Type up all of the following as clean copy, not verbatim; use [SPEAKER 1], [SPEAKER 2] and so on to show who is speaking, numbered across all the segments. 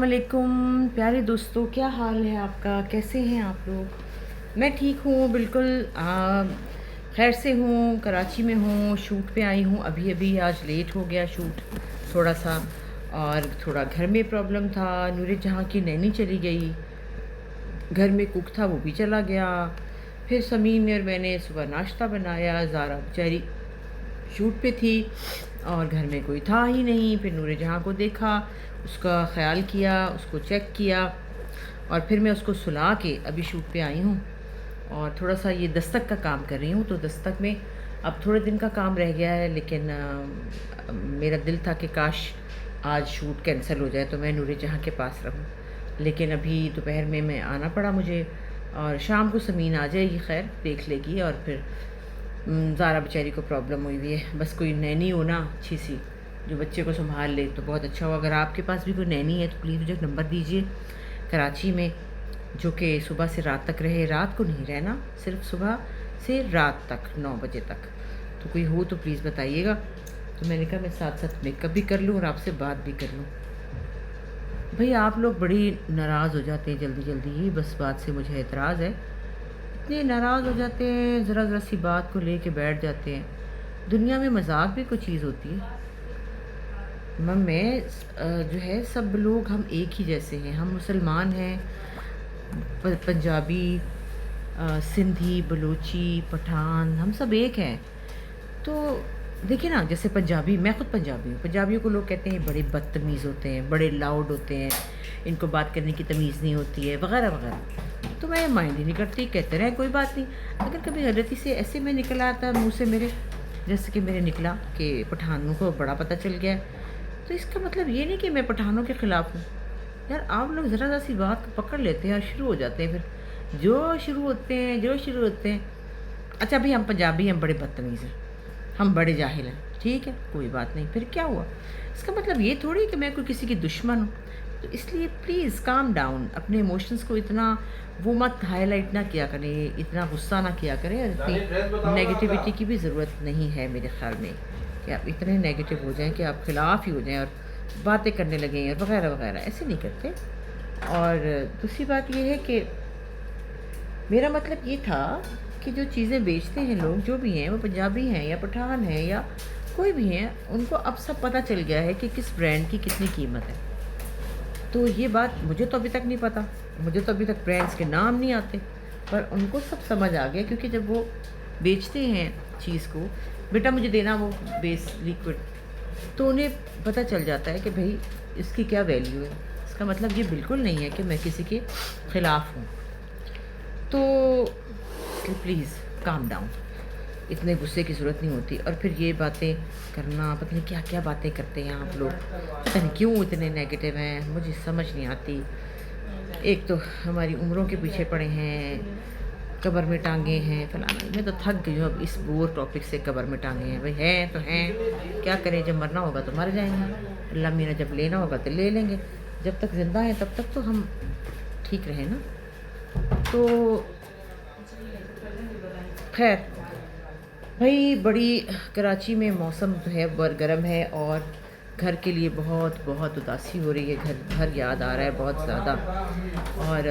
[SPEAKER 1] अस्सलाम वालेकुम प्यारे दोस्तों, क्या हाल है आपका? कैसे हैं आप लोग? मैं ठीक हूँ बिल्कुल। खैर से हूँ, कराची में हूँ, शूट पे आई हूँ। अभी अभी आज लेट हो गया शूट थोड़ा सा, और थोड़ा घर में प्रॉब्लम था। नूर जहाँ की नैनी चली गई, घर में कुक था वो भी चला गया। फिर समीम और मैंने सुबह नाश्ता बनाया। ज़ारा बेचारी शूट पे थी और घर में कोई था ही नहीं। फिर नूर जहाँ को देखा, उसका ख्याल किया, उसको चेक किया, और फिर मैं उसको सुला के अभी शूट पे आई हूँ। और थोड़ा सा ये दस्तक का काम कर रही हूँ, तो दस्तक में अब थोड़े दिन का काम रह गया है, लेकिन मेरा दिल था कि काश आज शूट कैंसिल हो जाए तो मैं नूर जहाँ के पास रहूँ। लेकिन अभी दोपहर में मैं आना पड़ा मुझे, और शाम को समीन आ जाएगी, खैर देख लेगी। और फिर ज़ारा बेचारी को प्रॉब्लम हुई हुई है, बस कोई नैनी हो ना अच्छी सी जो बच्चे को संभाल ले तो बहुत अच्छा हो। अगर आपके पास भी कोई नैनी है तो प्लीज़ मुझे नंबर दीजिए कराची में, जो कि सुबह से रात तक रहे। रात को नहीं रहना, सिर्फ सुबह से रात तक 9 बजे तक। तो कोई हो तो प्लीज़ बताइएगा। तो मैंने कहा मैं साथ साथ मेकअप भी कर लूँ और आपसे बात भी कर लूँ। भाई आप लोग बड़ी नाराज़ हो जाते हैं जल्दी जल्दी ही, बस बात से मुझे एतराज़ है। इतने नाराज़ हो जाते हैं, ज़रा ज़रा सी बात को लेके बैठ जाते हैं। दुनिया में मजाक भी कोई चीज़ होती है? जो है, सब लोग हम एक ही जैसे हैं। हम मुसलमान हैं, पंजाबी, सिंधी, बलूची, पठान, हम सब एक हैं। तो देखिए ना, जैसे पंजाबी, मैं खुद पंजाबी हूँ। पंजाबियों को लोग कहते हैं बड़े बदतमीज़ होते हैं, बड़े लाउड होते हैं, इनको बात करने की तमीज़ नहीं होती है, वगैरह वगैरह। तो मैं माइंड ही नहीं करती, कहते रहे कोई बात नहीं। अगर कभी गलती से ऐसे में निकल आता मुँह से मेरे, जैसे कि मेरे निकला कि पठानों को बड़ा पता चल गया है, तो इसका मतलब ये नहीं कि मैं पठानों के ख़िलाफ़ हूँ। यार आप लोग ज़रा ज़रा सी बात को पकड़ लेते हैं और शुरू हो जाते हैं फिर, जो शुरू होते हैं। अच्छा भाई, हम पंजाबी, हम बड़े बदतमीज़ हैं, हम बड़े जाहिल हैं, ठीक है, कोई बात नहीं, फिर क्या हुआ? इसका मतलब ये थोड़ी कि मैं कोई किसी की दुश्मन हूँ। तो इसलिए प्लीज़ काम डाउन, अपने इमोशंस को इतना वो मत हाईलाइट ना किया करें, इतना गुस्सा ना किया करें, और इतनी नेगेटिविटी की भी ज़रूरत नहीं है मेरे ख़्याल में, कि आप इतने नेगेटिव हो जाएँ कि आप खिलाफ़ ही हो जाएँ और बातें करने लगें और वगैरह वगैरह, ऐसे नहीं करते। और दूसरी बात ये है कि मेरा मतलब ये था कि जो चीज़ें बेचते हैं लोग, जो भी हैं, वो पंजाबी हैं या पठान हैं या कोई भी हैं, उनको अब सब पता चल गया है कि किस ब्रांड की कितनी कीमत है। तो ये बात मुझे तो अभी तक नहीं पता, मुझे तो अभी तक ब्रांड्स के नाम नहीं आते, पर उनको सब समझ आ गया, क्योंकि जब वो बेचते हैं चीज़ को, बेटा मुझे देना वो बेस लिक्विड, तो उन्हें पता चल जाता है कि भाई इसकी क्या वैल्यू है। इसका मतलब ये बिल्कुल नहीं है कि मैं किसी के ख़िलाफ़ हूँ। तो प्लीज़ काम डाउन, इतने गुस्से की ज़रूरत नहीं होती। और फिर ये बातें करना, पता नहीं क्या क्या बातें करते हैं आप लोग, पता नहीं क्यों इतने नेगेटिव हैं, मुझे समझ नहीं आती। एक तो हमारी उम्रों के पीछे पड़े हैं, कब्र में टांगे हैं, फलाना। मैं तो थक गई हूँ अब इस बोर टॉपिक से। कब्र में टांगे हैं भाई, हैं तो हैं, क्या करें, जब मरना होगा तो मर जाएंगे, अल्लाह मीरा जब लेना होगा तो ले लेंगे। जब तक ज़िंदा हैं तब तक तो हम ठीक रहें ना। तो खैर भाई, बड़ी कराची में मौसम जो है बहुत गर्म है, और घर के लिए बहुत बहुत उदासी हो रही है। घर घर याद आ रहा है बहुत ज़्यादा। और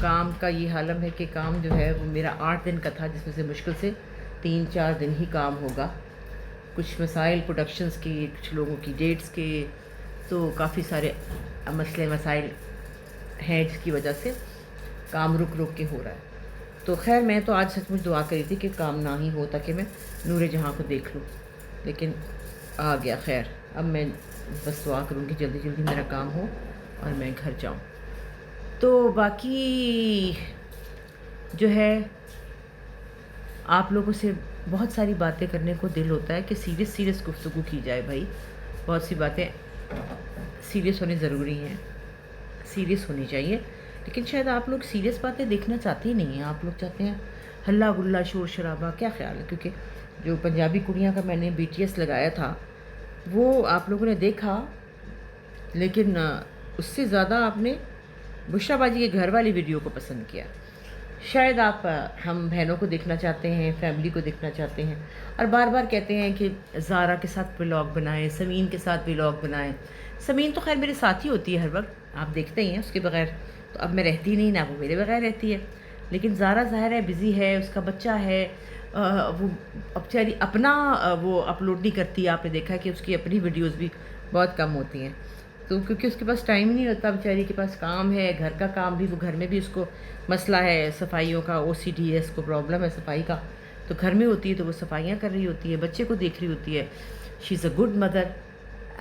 [SPEAKER 1] काम का ये हालम है कि काम जो है वो मेरा 8 दिन का था, जिसमें से मुश्किल से 3-4 दिन ही काम होगा। कुछ मसाइल प्रोडक्शंस के, कुछ लोगों की डेट्स के, तो काफ़ी सारे मसले मसाइल हैं, जिसकी वजह से काम रुक रुक के हो रहा है। तो खैर मैं तो आज सचमुच दुआ करी थी कि काम ना ही हो, ताकि मैं नूर जहाँ को देख लूँ, लेकिन आ गया। खैर अब मैं बस दुआ करूँगी जल्दी जल्दी मेरा काम हो और मैं घर जाऊँ। तो बाकी जो है, आप लोगों से बहुत सारी बातें करने को दिल होता है कि सीरियस सीरियस गुफ्तगू की जाए भाई। बहुत सी बातें सीरियस होनी ज़रूरी हैं, सीरियस होनी चाहिए, लेकिन शायद आप लोग सीरियस बातें देखना चाहते ही नहीं हैं। आप लोग चाहते हैं हल्ला गुल्ला, शोर शराबा। क्या ख्याल है? क्योंकि जो पंजाबी कुड़ियाँ का मैंने BTS लगाया था, वो आप लोगों ने देखा, लेकिन उससे ज़्यादा आपने बुशरा बाजी के घर वाली वीडियो को पसंद किया। शायद आप हम बहनों को देखना चाहते हैं, फैमिली को देखना चाहते हैं और बार-बार कहते हैं कि ज़ारा के साथ व्लॉग बनाएँ, समीन के साथ व्लॉग बनाएँ। समीन तो ख़ैर मेरे साथ ही होती है हर वक़्त, आप देखते ही हैं उसके बगैर तो अब मैं रहती नहीं, ना वो मेरे बगैर रहती है। लेकिन ज़ारा ज़ाहिर है बिज़ी है, उसका बच्चा है, वो अब बेचारी अपना वो अपलोड नहीं करती। आपने देखा है कि उसकी अपनी वीडियोज़ भी बहुत कम होती हैं। तो क्योंकि उसके पास टाइम ही नहीं होता, बेचारी के पास काम है, घर का काम भी, वो घर में भी उसको मसला है सफाइयों का, ओसीडी है, इसको प्रॉब्लम है सफाई का। तो घर में होती है तो वो सफाइयाँ कर रही होती है, बच्चे को देख रही होती है। She is a good mother.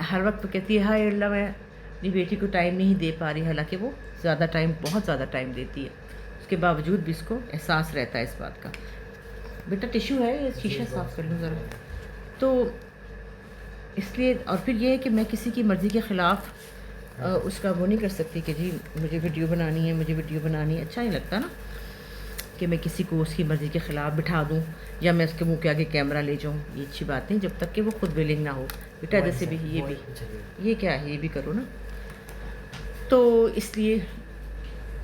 [SPEAKER 1] हर वक्त कहती है हाय अल्लाह मैं अपनी बेटी को टाइम नहीं दे पा रही, हालांकि वो ज़्यादा टाइम, बहुत ज़्यादा टाइम देती है। उसके बावजूद भी इसको एहसास रहता है इस बात का। बेटा टिश्यू है, ये शीशा साफ़ कर लूँ ज़रा। तो इसलिए और फिर ये है कि मैं किसी की मर्ज़ी के ख़िलाफ़ उसका वो नहीं कर सकती कि जी मुझे वीडियो बनानी है, मुझे वीडियो बनानी है। अच्छा नहीं लगता ना कि मैं किसी को उसकी मर्ज़ी के ख़िलाफ़ बिठा दूँ या मैं उसके मुंह के आगे कैमरा ले जाऊँ। ये अच्छी बात नहीं, जब तक कि वो खुद विलिंग ना हो। बेटा जैसे भी ये भी, ये क्या है, ये भी करो ना। तो इसलिए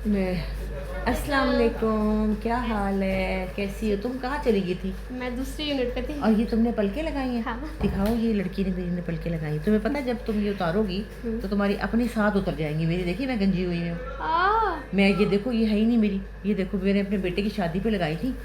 [SPEAKER 1] मैं अस्सलाम वालेकुम, क्या हाल है, कैसी हो तुम? कहाँ चली गई थी?
[SPEAKER 2] मैं दूसरी यूनिट पे थी।
[SPEAKER 1] और ये तुमने पलके लगाई हैं?
[SPEAKER 2] हाँ।
[SPEAKER 1] दिखाओ, ये लड़की ने मेरी ने पलके लगाई। तुम्हें पता है जब तुम ये उतारोगी तो तुम्हारी अपनी साथ उतर जाएंगी। मेरी देखी मैं गंजी हुई हूँ। मैं ये देखो, ये है ही नहीं मेरी। ये देखो मैंने अपने बेटे की शादी पे लगाई थी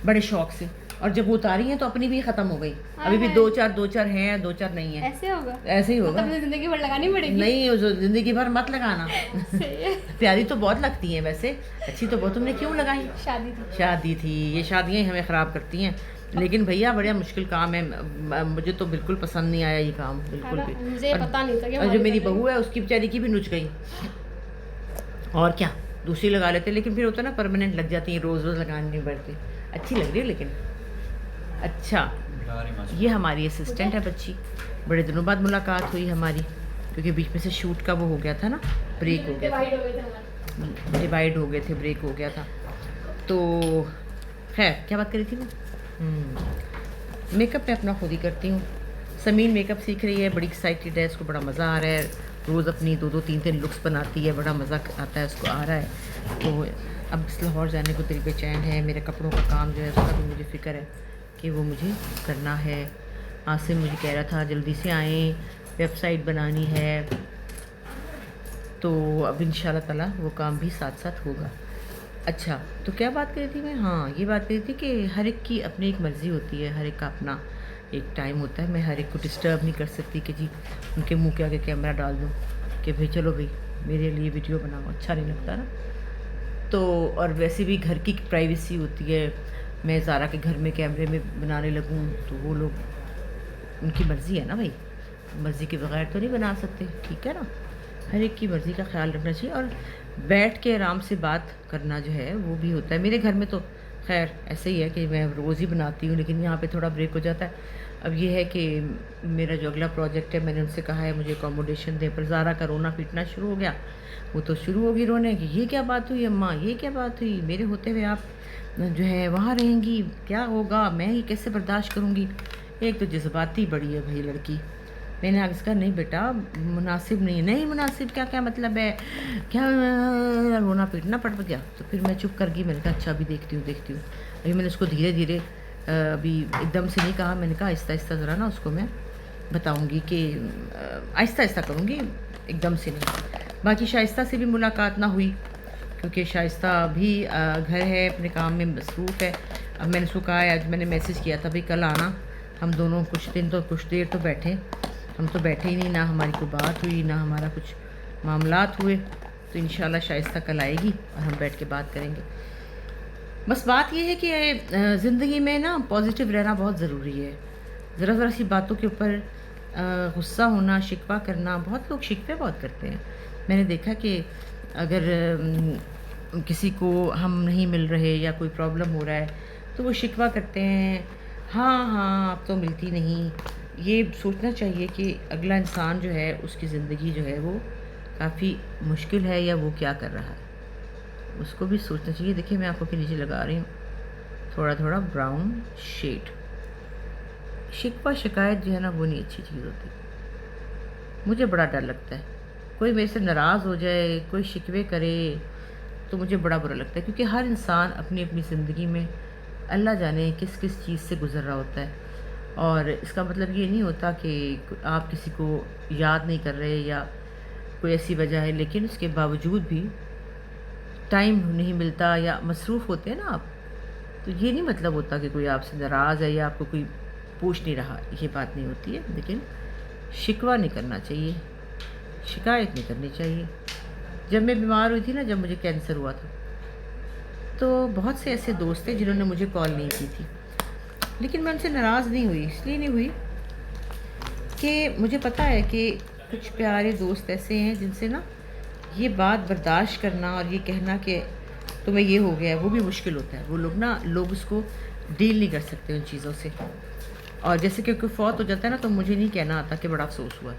[SPEAKER 1] बड़े शौक से, और जब वो उतारी हैं तो अपनी भी ख़त्म हो गई। अभी भी दो चार हैं, दो चार नहीं है।
[SPEAKER 2] ऐसे होगा,
[SPEAKER 1] ऐसे ही होगा।
[SPEAKER 2] मतलब जिंदगी भर लगानी पड़ेगी।
[SPEAKER 1] नहीं, जिंदगी भर मत लगाना।
[SPEAKER 2] सही है।
[SPEAKER 1] प्यारी तो बहुत लगती हैं वैसे, अच्छी तो बहुत। तुमने क्यों लगाई? शादी थी। ये शादियाँ ही हमें ख़राब करती हैं। लेकिन भैया बड़ा मुश्किल काम है, मुझे तो बिल्कुल पसंद नहीं आया ये काम, बिल्कुल भी।
[SPEAKER 2] मुझे पता नहीं था कि
[SPEAKER 1] और जो मेरी बहू है उसकी बेचारी की भी नुच गई। और क्या, दूसरी लगा लेते, लेकिन फिर होता है ना परमानेंट लग जाती है, रोज़ रोज़ लगानी नहीं पड़ती। अच्छी लग रही है लेकिन। अच्छा, ये हमारी असिस्टेंट है बच्ची, बड़े दिनों बाद मुलाकात हुई हमारी, क्योंकि बीच में से शूट का वो हो गया था ना, ब्रेक हो गया था, डिवाइड हो गए थे, ब्रेक हो गया था। तो खैर क्या बात करी थी मैं? मेकअप मैं अपना खुद ही करती हूँ। समीन मेकअप सीख रही है, बड़ी एक्साइटेड है, इसको बड़ा मज़ा आ रहा है। रोज़ अपनी 2-2 3-3 लुक्स बनाती है, बड़ा मज़ा आता है, उसको आ रहा है। तो अब इस लाहौर जाने को दिल बेचैन है। मेरे कपड़ों का काम जो है उसका भी मुझे फ़िक्र है कि वो मुझे करना है। आसिम मुझे कह रहा था जल्दी से आएँ, वेबसाइट बनानी है। तो अब इंशाल्लाह ताला वो काम भी साथ साथ होगा। अच्छा, तो क्या बात कर रही थी मैं? हाँ, ये बात कर रही थी कि हर एक की अपनी एक मर्ज़ी होती है, हर एक का अपना एक टाइम होता है। मैं हर एक को डिस्टर्ब नहीं कर सकती कि जी उनके मुंह के आगे कैमरा डाल दूँ कि भाई चलो भाई मेरे लिए वीडियो बनाओ, अच्छा नहीं लगता ना। तो और वैसे भी घर की प्राइवेसी होती है। मैं ज़ारा के घर में कैमरे में बनाने लगूँ तो वो लोग, उनकी मर्ज़ी है ना भाई, मर्ज़ी के बगैर तो नहीं बना सकते, ठीक है ना। हर एक की मर्ज़ी का ख्याल रखना चाहिए और बैठ के आराम से बात करना जो है वो भी होता है। मेरे घर में तो खैर ऐसे ही है कि मैं रोज़ ही बनाती हूँ, लेकिन यहाँ पे थोड़ा ब्रेक हो जाता है। अब ये है कि मेरा जो अगला प्रोजेक्ट है, मैंने उनसे कहा है मुझे अकोमोडेशन दें, पर ज़ारा का रोना पीटना शुरू हो गया। वो तो शुरू होगी रोने कि ये क्या बात हुई अम्मा, ये क्या बात हुई, मेरे होते हुए आप जो है वहाँ रहेंगी, क्या होगा, मैं ही कैसे बर्दाश्त करूँगी। एक तो जज्बाती बड़ी है भाई लड़की। मैंने आगे कहा नहीं बेटा मुनासिब नहीं, नहीं मुनासिब क्या, क्या मतलब है, क्या रोना पीटना पड़ गया। तो फिर मैं चुप कर गई। मैंने कहा अच्छा अभी देखती हूँ अभी मैंने उसको धीरे धीरे, अभी एकदम से नहीं कहा, मैंने कहा आहिस्ता आहिस्ता ज़रा ना उसको मैं बताऊँगी कि आहिस्ता आहिस्ता करूँगी, एकदम से नहीं। बाकी शाइस्ता से भी मुलाकात ना हुई क्योंकि शाइस्ता भी घर है, अपने काम में मसरूफ़ है। अब मैंने उसको कहा आज मैंने मैसेज किया था भाई कल आना, हम दोनों कुछ देर तो बैठे। हम तो बैठे ही नहीं, ना हमारी कोई बात हुई, ना हमारा कुछ मामलात हुए। तो इंशाल्लाह शाइस्ता कल आएगी और हम बैठ के बात करेंगे। बस बात ये है कि ज़िंदगी में ना पॉजिटिव रहना बहुत ज़रूरी है। ज़रा सी बातों के ऊपर गुस्सा होना, शिकवा करना, बहुत लोग शिकवे बहुत करते हैं। मैंने देखा कि अगर किसी को हम नहीं मिल रहे या कोई प्रॉब्लम हो रहा है तो वो शिकवा करते हैं, हाँ हाँ आप तो मिलती नहीं। ये सोचना चाहिए कि अगला इंसान जो है उसकी ज़िंदगी जो है वो काफ़ी मुश्किल है या वो क्या कर रहा है, उसको भी सोचना चाहिए। देखिए मैं आंखों के नीचे लगा रही हूँ थोड़ा थोड़ा ब्राउन शेड। शिकवा शिकायत जो है ना वो नहीं अच्छी चीज़ होती। मुझे बड़ा डर लगता है कोई मेरे से नाराज़ हो जाए, कोई शिकवे करे, तो मुझे बड़ा बुरा लगता है, क्योंकि हर इंसान अपनी अपनी ज़िंदगी में अल्लाह जाने किस किस चीज़ से गुज़र रहा होता है। और इसका मतलब ये नहीं होता कि आप किसी को याद नहीं कर रहे या कोई ऐसी वजह है, लेकिन उसके बावजूद भी टाइम नहीं मिलता या मसरूफ़ होते हैं ना आप, तो ये नहीं मतलब होता कि कोई आपसे नाराज़ है या आपको कोई पूछ नहीं रहा, ये बात नहीं होती है। लेकिन शिकवा नहीं करना चाहिए, शिकायत नहीं करनी चाहिए। जब मैं बीमार हुई थी ना, जब मुझे कैंसर हुआ था, तो बहुत से ऐसे दोस्त थे जिन्होंने मुझे कॉल नहीं की थी, लेकिन मैं उनसे नाराज़ नहीं हुई। इसलिए नहीं हुई कि मुझे पता है कि कुछ प्यारे दोस्त ऐसे हैं जिनसे ना ये बात बर्दाश्त करना और ये कहना कि तुम्हें ये हो गया है, वो भी मुश्किल होता है। वो लोग उसको डील नहीं कर सकते उन चीज़ों से। और जैसे कि कोई फौत हो जाता है ना, तो मुझे नहीं कहना आता कि बड़ा अफसोस हुआ,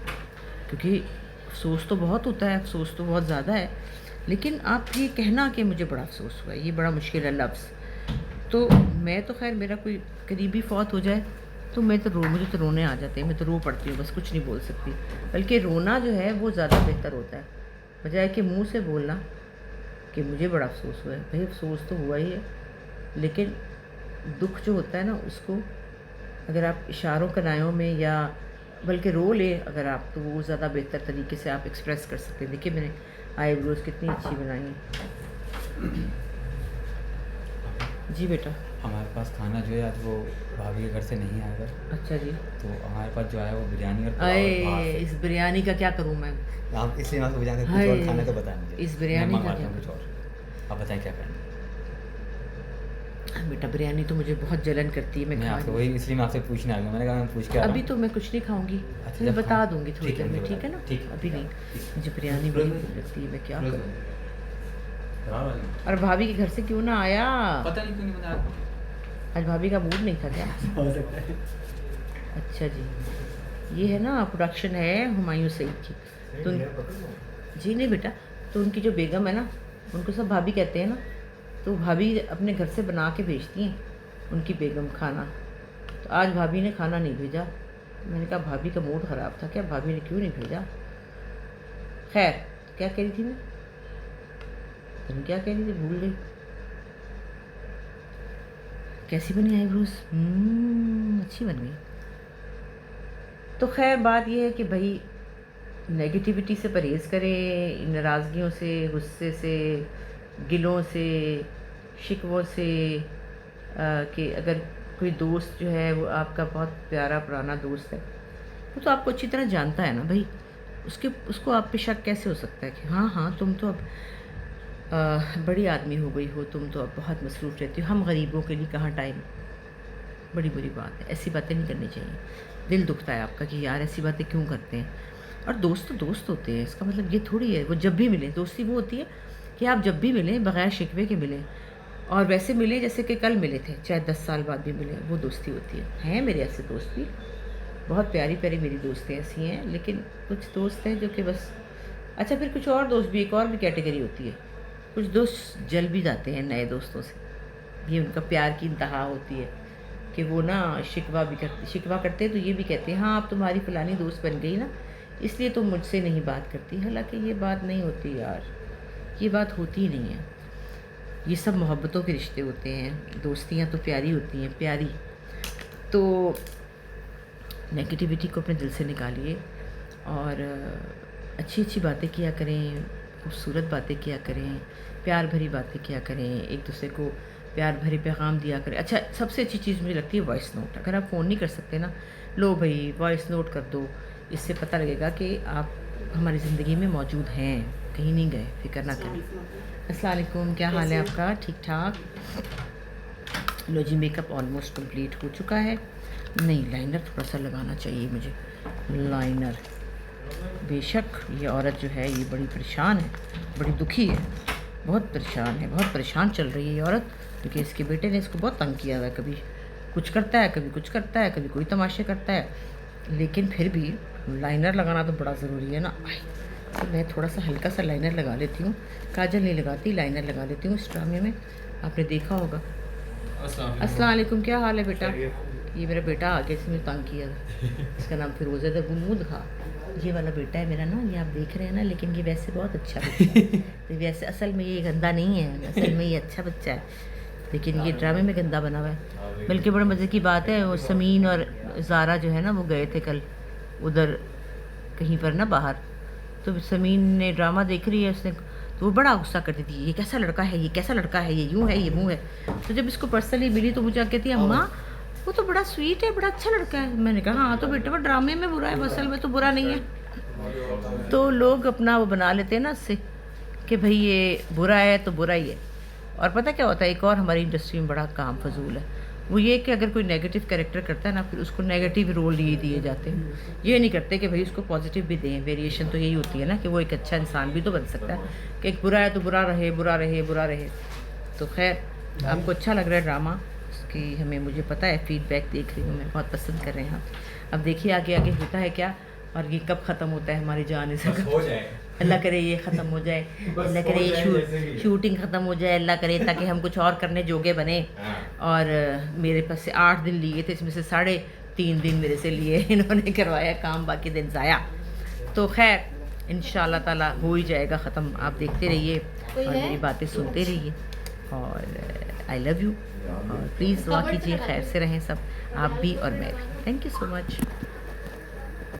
[SPEAKER 1] क्योंकि अफसोस तो बहुत होता है, अफसोस तो बहुत ज़्यादा है, लेकिन आप ये कहना कि मुझे बड़ा अफसोस हुआ है, ये बड़ा मुश्किल है लफ्ज़। तो मैं तो खैर, मेरा कोई करीबी फौत हो जाए तो मुझे तो रोने आ जाते हैं, मैं तो रो पड़ती हूँ, बस कुछ नहीं बोल सकती। बल्कि रोना जो है वो ज़्यादा बेहतर होता है, बजाय कि मुंह से बोलना कि मुझे बड़ा अफसोस हुआ है। भाई अफसोस तो हुआ ही है, लेकिन दुख जो होता है ना, उसको अगर आप इशारों कनायों में या बल्कि रो लें अगर आप, तो वो ज़्यादा बेहतर तरीके से आप एक्सप्रेस कर सकते हैं। देखिए मैंने आईब्रोज़ कितनी अच्छी बनाई हैं। जी बेटा।
[SPEAKER 3] हमारे पास खाना जो है आज वो भाभी के घर से नहीं आएगा,
[SPEAKER 1] अच्छा जी।
[SPEAKER 3] तो हमारे पास जो आया वो बिरयानी और पुलाव और भात
[SPEAKER 1] अरे
[SPEAKER 3] है।
[SPEAKER 1] इस बिरयानी का क्या करूँ मैं?
[SPEAKER 3] आप इसलिए मैं आपको बिरयानी कुछ
[SPEAKER 1] हाय,
[SPEAKER 3] और खाने तो बताएं मुझे,
[SPEAKER 1] इस
[SPEAKER 3] मैं
[SPEAKER 1] बिरयानी का
[SPEAKER 3] मंगवाता
[SPEAKER 1] क्या
[SPEAKER 3] हूँ कुछ और। आप बताएं क्या करेंगे।
[SPEAKER 1] बेटा बिरयानी तो मुझे बहुत जलन करती है, मैं
[SPEAKER 3] मैं
[SPEAKER 1] खा
[SPEAKER 3] आपसे
[SPEAKER 1] नहीं।
[SPEAKER 3] वही इसलिए मैं आपसे पूछने आ गया, मैंने कहा मैं पूछ के आ रहा
[SPEAKER 1] अभी
[SPEAKER 3] हूँ।
[SPEAKER 1] तो मैं कुछ नहीं खाऊंगी,
[SPEAKER 3] अच्छा,
[SPEAKER 1] मैं
[SPEAKER 3] जब
[SPEAKER 1] बता
[SPEAKER 3] खाएं।
[SPEAKER 1] दूंगी थोड़ी
[SPEAKER 3] ठीक है,
[SPEAKER 1] देर में,
[SPEAKER 3] मुझे
[SPEAKER 1] ठीक है ना?
[SPEAKER 3] बताएं। ठीक है,
[SPEAKER 1] अभी नहीं,
[SPEAKER 3] ठीक।
[SPEAKER 1] मुझे बिरयानी बड़ी भूख लगती है, मैं क्या करूँ? और भाभी के घर से क्यों ना आया?
[SPEAKER 3] पता नहीं क्यों नहीं बता रहा।
[SPEAKER 1] आज भाभी का मूड नहीं था क्या?
[SPEAKER 3] हो सकता है।
[SPEAKER 1] अच्छा जी, ये है ना प्रोडक्शन है हुमायूं सईद की। तो जी नहीं बेटा, तो उनकी जो बेगम है ना, उनको सब भाभी कहते हैं ना, तो भाभी अपने घर से बना के भेजती हैं उनकी बेगम खाना। तो आज भाभी ने खाना नहीं भेजा। मैंने कहा भाभी का मूड ख़राब था क्या, भाभी ने क्यों नहीं भेजा? खैर, क्या कह रही थी मैं? तुम क्या कह रही थी, भूल गई। कैसी बनी आईब्रोज? अच्छी बन गई। तो खैर बात यह है कि भाई नेगेटिविटी से परहेज़ करें, नाराज़गियों से, गुस्से से, गिलों से, शिकवों से। कि अगर कोई दोस्त जो है वो आपका बहुत प्यारा पुराना दोस्त है, वो तो आपको अच्छी तरह जानता है ना भाई, उसको आप पे शक कैसे हो सकता है कि हाँ हाँ तुम तो अब बड़ी आदमी हो गई हो, तुम तो अब बहुत मसरूफ़ रहती हो, हम गरीबों के लिए कहाँ टाइम। बड़ी बुरी बात है, ऐसी बातें नहीं करनी चाहिए। दिल दुखता है आपका कि यार ऐसी बातें क्यों करते हैं। और दोस्त तो दोस्त होते हैं, इसका मतलब ये थोड़ी है वो जब भी मिलें। दोस्ती वो होती है कि आप जब भी मिलें बग़ैर शिकवे के मिलें, और वैसे मिलें जैसे कि कल मिले थे, चाहे 10 साल बाद भी मिलें, वो दोस्ती होती है। हैं मेरे ऐसे दोस्त भी, बहुत प्यारी प्यारी मेरी दोस्तें ऐसी हैं, लेकिन कुछ दोस्त हैं जो कि बस। अच्छा, फिर कुछ और दोस्त भी, एक और भी कैटेगरी होती है। कुछ दोस्त जल भी जाते हैं नए दोस्तों से, ये उनका प्यार की इंतहा होती है कि वो ना शिकवा करते हैं, तो ये भी कहते हैं हाँ अब तुम्हारी फ़लानी दोस्त बन गई ना, इसलिए तुम मुझसे नहीं बात करती। हालांकि ये बात नहीं होती यार, ये बात होती ही नहीं है। ये सब मोहब्बतों के रिश्ते होते हैं, दोस्तियाँ तो प्यारी होती हैं, प्यारी। तो नेगेटिविटी को अपने दिल से निकालिए और अच्छी अच्छी बातें किया करें, खूबसूरत बातें किया करें, प्यार भरी बातें किया करें, एक दूसरे को प्यार भरे पैगाम दिया करें। अच्छा, सबसे अच्छी चीज़ मुझे लगती है वॉइस नोट। अगर आप फ़ोन नहीं कर सकते ना, लो भाई वॉइस नोट कर दो, इससे पता लगेगा कि आप हमारी ज़िंदगी में मौजूद हैं, कहीं नहीं गए, फिक्र ना करें। अस्सलाम वालेकुम, क्या हाल है आपका? ठीक ठाक। लो जी, मेकअप ऑलमोस्ट कंप्लीट हो चुका है। नहीं, लाइनर थोड़ा सा लगाना चाहिए मुझे, लाइनर। बेशक ये औरत जो है ये बड़ी परेशान है, बड़ी दुखी है, बहुत परेशान है, बहुत परेशान चल रही है ये औरत, क्योंकि इसके बेटे ने इसको बहुत तंग किया है। कभी कुछ करता है, कभी कुछ करता है, कभी कोई तमाशे करता है, लेकिन फिर भी लाइनर लगाना तो बड़ा ज़रूरी है ना। तो मैं थोड़ा सा हल्का सा लाइनर लगा लेती हूँ, काजल नहीं लगाती, लाइनर लगा लेती हूँ इस ड्रामे में, आपने देखा होगा। अस्सलाम वालेकुम, क्या हाल है बेटा? ये मेरा बेटा आगे से मुझे तंग किया था। इसका नाम फिरोज़ है। तो मुँह दिखा, ये वाला बेटा है मेरा ना, ये आप देख रहे हैं ना, लेकिन ये वैसे बहुत अच्छा बच्चा है। तो वैसे असल में ये गंदा नहीं है, असल में ये अच्छा बच्चा है, लेकिन ये ड्रामे में गंदा बना हुआ है। बल्कि बड़े मज़े की बात है, वो समीन और ज़ारा जो है ना, वो गए थे कल उधर कहीं पर ना बाहर। तो समीन ने ड्रामा देख रही है, उसने तो वो बड़ा गुस्सा करती थी, ये कैसा लड़का है, ये कैसा लड़का है, ये यूँ है, ये मुँह है। तो जब इसको पर्सनली मिली तो मुझे कहती है, अम्मा वो तो बड़ा स्वीट है, बड़ा अच्छा लड़का है। मैंने कहा हाँ तो बेटा वो ड्रामे में बुरा है, असल में तो बुरा नहीं है। तो लोग अपना वो बना लेते हैं ना उससे कि भाई ये बुरा है तो बुरा ही है। और पता क्या होता है, एक और हमारी इंडस्ट्री में बड़ा काम फजूल है, वो ये कि अगर कोई नेगेटिव कैरेक्टर करता है ना, फिर उसको नेगेटिव रोल ये दिए जाते हैं। ये नहीं करते कि भाई उसको पॉजिटिव भी दें। वेरिएशन तो यही होती है ना कि वो एक अच्छा इंसान भी तो बन सकता है, कि एक बुरा है तो बुरा रहे, बुरा रहे, बुरा रहे। तो खैर आपको अच्छा लग रहा है ड्रामा, उसकी हमें मुझे पता है, फीडबैक देख रही हूँ मैं, बहुत पसंद कर रहे हैं आप। अब देखिए आगे आगे होता है क्या, और ये कब ख़त्म होता है हमारी जान से। अल्लाह करे ये ख़त्म हो जाए, अल्लाह करे ये शूटिंग ख़त्म हो जाए, अल्लाह करे, ताकि हम कुछ और करने जोगे बने। और मेरे पास से 8 दिन लिए थे, इसमें से 3.5 दिन मेरे से लिए इन्होंने करवाया काम, बाकी दिन ज़ाया। तो खैर इंशाल्लाह ताला हो ही जाएगा ख़त्म। आप देखते रहिए और मेरी बातें सुनते रहिए, और आई लव यू। और प्लीज़ दुआ कीजिए, खैर से रहें सब, आप भी और मैं भी। Thank you so much.